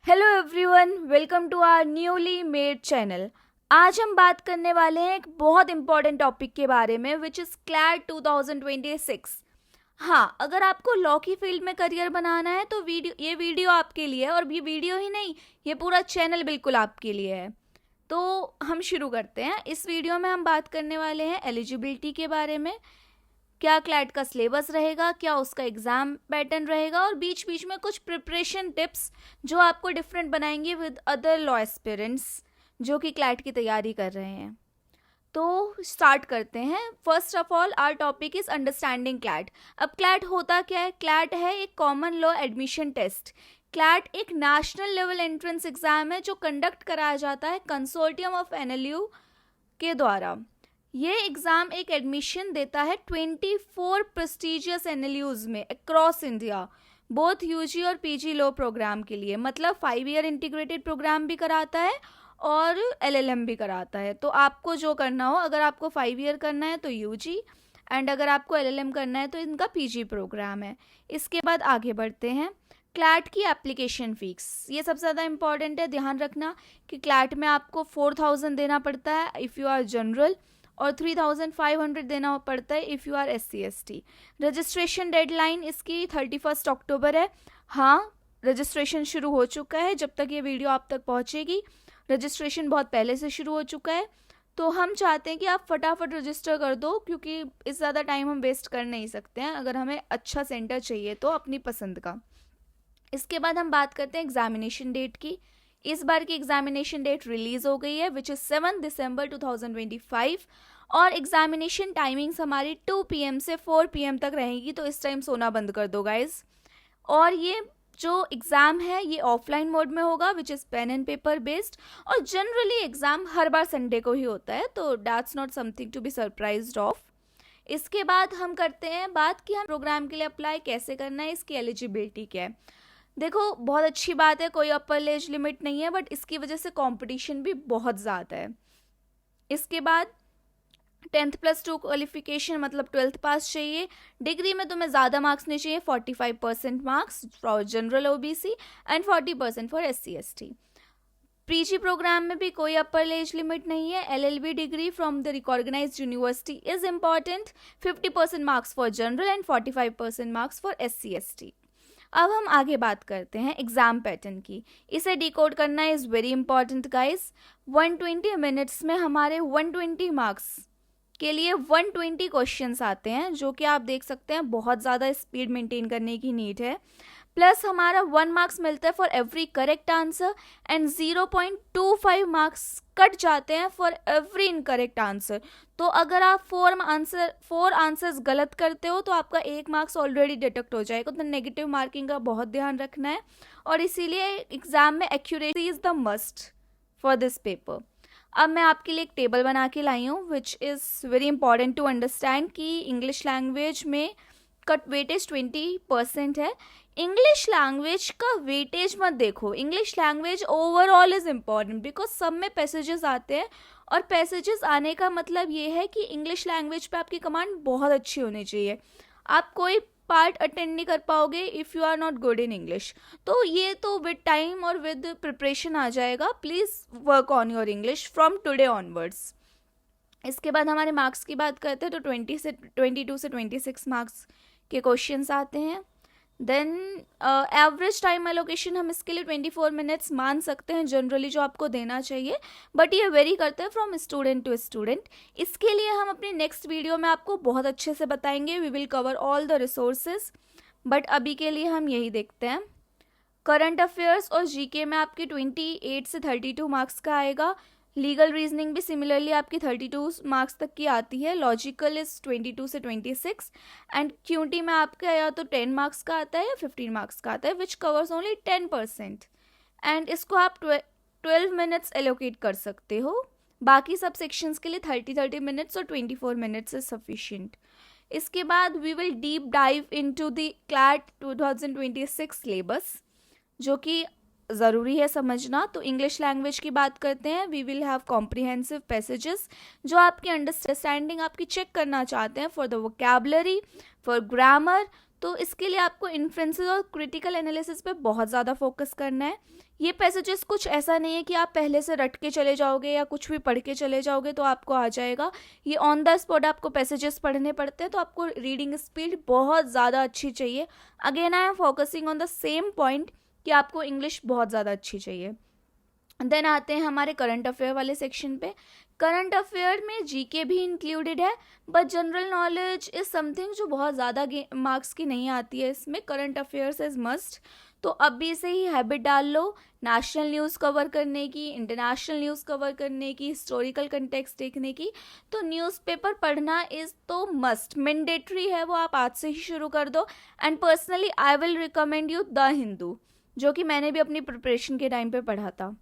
Hello everyone, welcome to our newly made channel. आज हम बात करने वाले हैं एक बहुत इंपॉर्टेंट टॉपिक के बारे में विच इज़ क्लैट 2026। हाँ, अगर आपको लॉ की फील्ड में करियर बनाना है तो ये वीडियो आपके लिए है। और ये वीडियो ही नहीं, ये पूरा चैनल बिल्कुल आपके लिए है। तो हम शुरू करते हैं। इस वीडियो में हम बात करने वाले हैं एलिजिबिलिटी के बारे में, क्या क्लैट का सिलेबस रहेगा, क्या उसका एग्ज़ाम पैटर्न रहेगा, और बीच बीच में कुछ प्रिपरेशन टिप्स जो आपको डिफरेंट बनाएंगे विद अदर लॉ एस्पिरेंट्स जो कि क्लैट की तैयारी कर रहे हैं। तो स्टार्ट करते हैं। First of all our topic is understanding CLAT. अब क्लैट होता क्या है? क्लैट है एक common law admission test. CLAT एक नेशनल लेवल एंट्रेंस एग्जाम है जो कंडक्ट कराया जाता है कंसोर्टियम ऑफ एनएलयू के द्वारा। ये एग्ज़ाम एक एडमिशन देता है 24 प्रेस्टिजियस एनएलयूज में अक्रॉस इंडिया, बोथ यूजी और पीजी लॉ प्रोग्राम के लिए। मतलब 5 ईयर इंटीग्रेटेड प्रोग्राम भी कराता है और एलएलएम भी कराता है। तो आपको जो करना हो, अगर आपको 5 ईयर करना है तो यूजी, एंड अगर आपको एलएलएम करना है तो इनका पीजी प्रोग्राम है। इसके बाद आगे बढ़ते हैं। क्लैट की एप्लीकेशन फ़ीस, ये सबसे ज़्यादा इंपॉर्टेंट है। ध्यान रखना कि क्लैट में आपको 4000 देना पड़ता है इफ़ यू आर जनरल, और 3500 देना पड़ता है if you are SC/ST। Registration deadline इसकी 31 अक्टूबर है। हाँ, रजिस्ट्रेशन शुरू हो चुका है। जब तक ये वीडियो आप तक पहुँचेगी रजिस्ट्रेशन बहुत पहले से शुरू हो चुका है। तो हम चाहते हैं कि आप फटाफट रजिस्टर कर दो, क्योंकि इस ज़्यादा टाइम हम वेस्ट कर नहीं सकते हैं अगर हमें अच्छा सेंटर चाहिए तो अपनी पसंद का। इसके बाद हम बात करते हैं एग्जामिनेशन डेट की। इस बार की एग्जामिनेशन डेट रिलीज हो गई है विच इज़ 7 दिसंबर 2025, और एग्जामिनेशन टाइमिंग्स हमारी 2 PM से 4 PM तक रहेगी। तो इस टाइम सोना बंद कर दो गाइज। और ये जो एग्ज़ाम है ये ऑफलाइन मोड में होगा which is pen and paper based, और जनरली एग्ज़ाम हर बार संडे को ही होता है, तो that's not something to be surprised of. इसके बाद हम करते हैं बात कि हम प्रोग्राम के लिए अप्लाई कैसे करना है, इसकी एलिजिबिलिटी क्या है। देखो, बहुत अच्छी बात है, कोई अपर एज लिमिट नहीं है, बट इसकी वजह से कंपटीशन भी बहुत ज़्यादा है। इसके बाद 10th+2 क्वालिफिकेशन मतलब 12th पास चाहिए। डिग्री में तुम्हें ज़्यादा मार्क्स नहीं चाहिए, 45% marks for general OBC and 40% for SC/ST। PG program में भी कोई अपर एज लिमिट नहीं है। LLB degree from the recognised university is important. 50% marks for general and 45% marks for SC/ST। अब हम आगे बात करते हैं एग्ज़ाम पैटर्न की। इसे डिकोड करना is very important guys. 120 minutes में हमारे 120 मार्क्स के लिए 120 क्वेश्चंस आते हैं, जो कि आप देख सकते हैं बहुत ज़्यादा स्पीड मेंटेन करने की नीड है। प्लस हमारा 1 मार्क्स मिलता है for every correct answer, and 0.25 marks cut जाते हैं फॉर एवरी इनकरेक्ट आंसर। तो अगर आप 4 आंसर्स गलत करते हो तो आपका 1 मार्क्स ऑलरेडी डिडक्ट हो जाएगा। तो नेगेटिव मार्किंग का बहुत ध्यान रखना है, और इसीलिए एग्जाम में accuracy is the must for this paper. अब मैं आपके लिए एक टेबल बना के लाई हूँ which is very important to understand कि इंग्लिश लैंग्वेज में कट वेटेज 20% है। इंग्लिश लैंग्वेज का वेटेज मत देखो, English language overall is important because सब में पैसेजेस आते हैं, और पैसेजेस आने का मतलब ये है कि इंग्लिश लैंग्वेज पे आपकी कमांड बहुत अच्छी होनी चाहिए। आप कोई पार्ट अटेंड नहीं कर पाओगे if you are not good in English. तो ये तो विद टाइम और विद प्रिपरेशन आ जाएगा। Please work on your English from today onwards. इसके बाद हमारे मार्क्स की बात करते हैं तो 22 से 26 मार्क्स के क्वेश्चंस आते हैं। देन एवरेज टाइम एलोकेशन हम इसके लिए 24 मिनट्स मान सकते हैं जनरली जो आपको देना चाहिए, बट ये वेरी करता है फ्रॉम स्टूडेंट टू स्टूडेंट। इसके लिए हम अपनी नेक्स्ट वीडियो में आपको बहुत अच्छे से बताएंगे। We will cover all the resources, but अभी के लिए हम यही देखते हैं। करंट अफेयर्स और GK में आपके 28 से 32 मार्क्स का आएगा। लीगल रीजनिंग भी सिमिलरली आपकी 32 मार्क्स तक की आती है। लॉजिकल इज 22 से 26, एंड QT में आपका या तो 10 मार्क्स का आता है या 15 मार्क्स का आता है विच कवर्स ओनली 10%, एंड इसको आप 12 मिनट्स एलोकेट कर सकते हो। बाकी सब सेक्शंस के लिए 30 मिनट्स और 24 मिनट्स इज सफिशिएंट। इसके बाद we will deep dive into the CLAT 2026 syllabus, जो कि ज़रूरी है समझना। तो इंग्लिश लैंग्वेज की बात करते हैं। We will have comprehensive passages जो आपकी अंडरस्टैंडिंग आपकी चेक करना चाहते हैं for the vocabulary, for grammar. तो इसके लिए आपको इन्फ्रेंसेस और क्रिटिकल एनालिसिस पे बहुत ज़्यादा फोकस करना है। ये पैसेजेस कुछ ऐसा नहीं है कि आप पहले से रट के चले जाओगे या कुछ भी पढ़ के चले जाओगे तो आपको आ जाएगा। ये ऑन द स्पॉट आपको पैसेजेस पढ़ने पड़ते हैं, तो आपको रीडिंग स्पीड बहुत ज़्यादा अच्छी चाहिए। Again I am focusing on the same point कि आपको इंग्लिश बहुत ज़्यादा अच्छी चाहिए। देन आते हैं हमारे करंट अफेयर वाले सेक्शन पे। करंट अफेयर में जीके भी इंक्लूडेड है, but general knowledge is something जो बहुत ज़्यादा मार्क्स की नहीं आती है। इसमें करंट अफेयर्स इज मस्ट, तो अभी से ही हैबिट डाल लो नेशनल न्यूज़ कवर करने की, इंटरनेशनल न्यूज़ कवर करने की, हिस्टोरिकल कंटेक्स्ट देखने की। तो न्यूज़पेपर पढ़ना इज़ तो मस्ट, मैंडेटरी है, वो आप आज से ही शुरू कर दो। And personally I will recommend you the Hindu, जो कि मैंने भी अपनी प्रिपरेशन के टाइम पे पढ़ा था।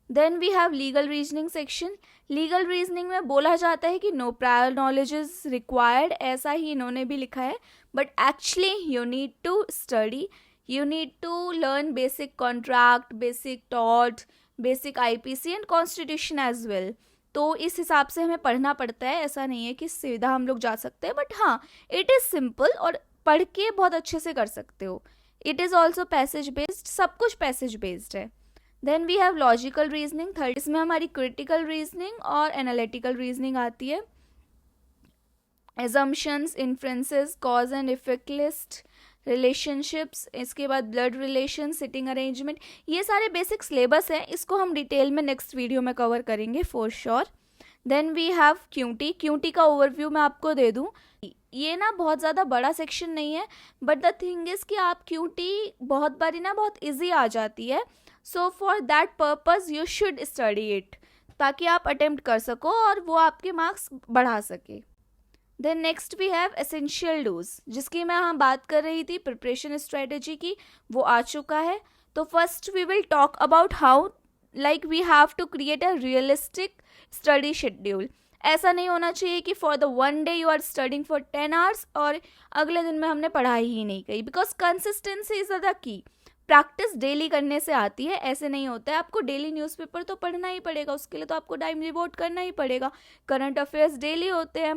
Then we have legal reasoning section. Legal reasoning में बोला जाता है कि no prior knowledge is required, ऐसा ही इन्होंने भी लिखा है, but actually you need to study, you need to learn basic contract, basic tort, basic IPC and constitution as well. तो इस हिसाब से हमें पढ़ना पड़ता है, ऐसा नहीं है कि सीधा हम लोग जा सकते हैं, बट हाँ इट इज़ सिंपल और पढ़ के बहुत अच्छे से कर सकते हो। It is also passage based, सब कुछ पैसेज बेस्ड है। Then we have logical reasoning third, इसमें हमारी क्रिटिकल रीजनिंग और एनालिटिकल रीजनिंग आती है। Assumptions, inferences, cause and effect list, relationships, इसके बाद ब्लड रिलेशन, सिटिंग अरेंजमेंट, ये सारे बेसिक सिलेबस हैं। इसको हम डिटेल में नेक्स्ट वीडियो में कवर करेंगे for sure. Then we have QT. QT का ओवरव्यू मैं आपको दे दूं, ये ना बहुत ज़्यादा बड़ा सेक्शन नहीं है, बट द थिंग इज़ कि आप क्यूटी बहुत बारी ना बहुत इजी आ जाती है। So for that purpose you should study it, ताकि आप अटेम्प्ट कर सको और वो आपके मार्क्स बढ़ा सके। Then next we have essential dos, जिसकी मैं यहाँ बात कर रही थी प्रिपरेशन स्ट्रेटेजी की, वो आ चुका है। तो first we will talk about how like we have to create a realistic study schedule. ऐसा नहीं होना चाहिए कि for the one day you are studying for 10 hours और अगले दिन में हमने पढ़ाई ही नहीं की, because consistency is the key. Practice daily करने से आती है, ऐसे नहीं होता है। आपको डेली न्यूज़पेपर तो पढ़ना ही पड़ेगा, उसके लिए तो आपको टाइम डिवोट करना ही पड़ेगा। करंट अफेयर्स डेली होते हैं,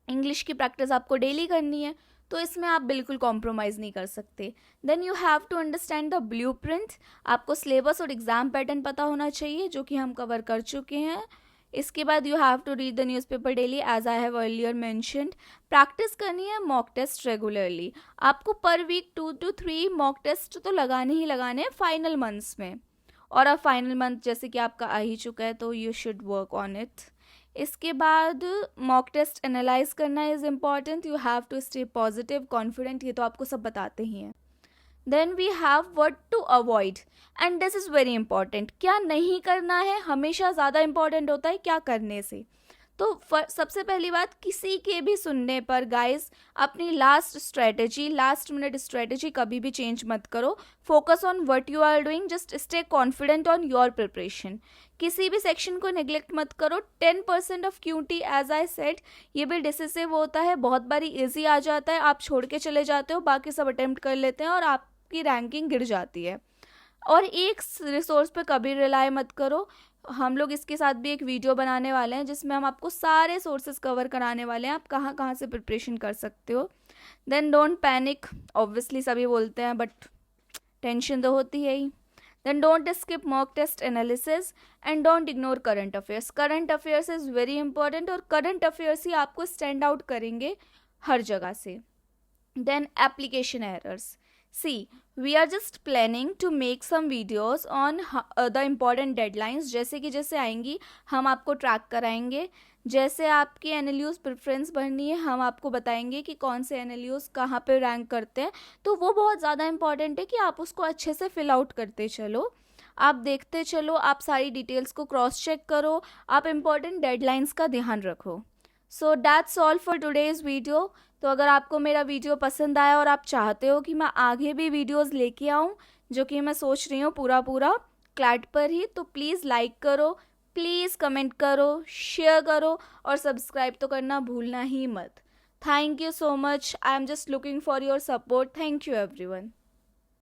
इंग्लिश की प्रैक्टिस आपको डेली करनी है, तो इसमें आप बिल्कुल कॉम्प्रोमाइज़ नहीं कर सकते। Then you have to understand the blueprint. आपको सिलेबस और एग्जाम पैटर्न पता होना चाहिए, जो कि हम कवर कर चुके हैं। इसके बाद you have to read the newspaper daily as I have earlier mentioned. Practice करनी है मॉक टेस्ट रेगुलरली। आपको पर वीक 2 to 3 मॉक टेस्ट तो लगाने ही लगाने हैं फाइनल मंथ्स में, और अब फाइनल मंथ जैसे कि आपका आ ही चुका है, तो you should work on it. इसके बाद मॉक टेस्ट एनालाइज करना is important. You have to stay positive, confident, ये तो आपको सब बताते ही हैं। Then we have what to avoid, and this is very important. क्या नहीं करना है हमेशा ज़्यादा इंपॉर्टेंट होता है क्या करने से। तो सबसे पहली बात, किसी के भी सुनने पर गाइस अपनी लास्ट मिनट स्ट्रेटेजी कभी भी चेंज मत करो। Focus on what you are doing, just stay confident on your preparation. किसी भी सेक्शन को नेग्लेक्ट मत करो। 10% of QT as I said, ये भी डिसिसिव होता है। बहुत बारी इजी आ जाता है, आप छोड़ के चले जाते हो, बाकी सब अटेम्प्ट कर लेते हैं और आपकी रैंकिंग गिर जाती है। और एक रिसोर्स पे कभी रिलाय मत करो। हम लोग इसके साथ भी एक वीडियो बनाने वाले हैं, जिसमें हम आपको सारे सोर्सेज कवर कराने वाले हैं, आप कहाँ कहाँ से प्रिपरेशन कर सकते हो। देन डोंट पैनिक, ऑब्वियसली सभी बोलते हैं, बट टेंशन तो होती है ही। Then don't skip mock test analysis and don't ignore current affairs. Current affairs is very important, और करंट अफेयर्स ही आपको स्टैंड आउट करेंगे हर जगह से। Then application errors. See, we are just planning to make some videos on the important deadlines। जैसे कि जैसे आएंगी हम आपको ट्रैक कराएंगे। जैसे आपकी एनएलयूज़ प्रेफरेंस बढ़नी है, हम आपको बताएंगे कि कौन से एनएलयूज़ कहाँ पे रैंक करते हैं। तो वो बहुत ज़्यादा इंपॉर्टेंट है कि आप उसको अच्छे से फिल आउट करते चलो, आप देखते चलो, आप सारी डिटेल्स को क्रॉस चेक करो, आप इम्पॉर्टेंट डेडलाइंस का ध्यान रखो। So that's all for today's video. तो अगर आपको मेरा वीडियो पसंद आया और आप चाहते हो कि मैं आगे भी वीडियोस लेके आऊँ, जो कि मैं सोच रही हूँ पूरा क्लैट पर ही, तो प्लीज़ लाइक करो, प्लीज़ कमेंट करो, शेयर करो और सब्सक्राइब तो करना भूलना ही मत। Thank you so much. I am just looking for your support. Thank you everyone.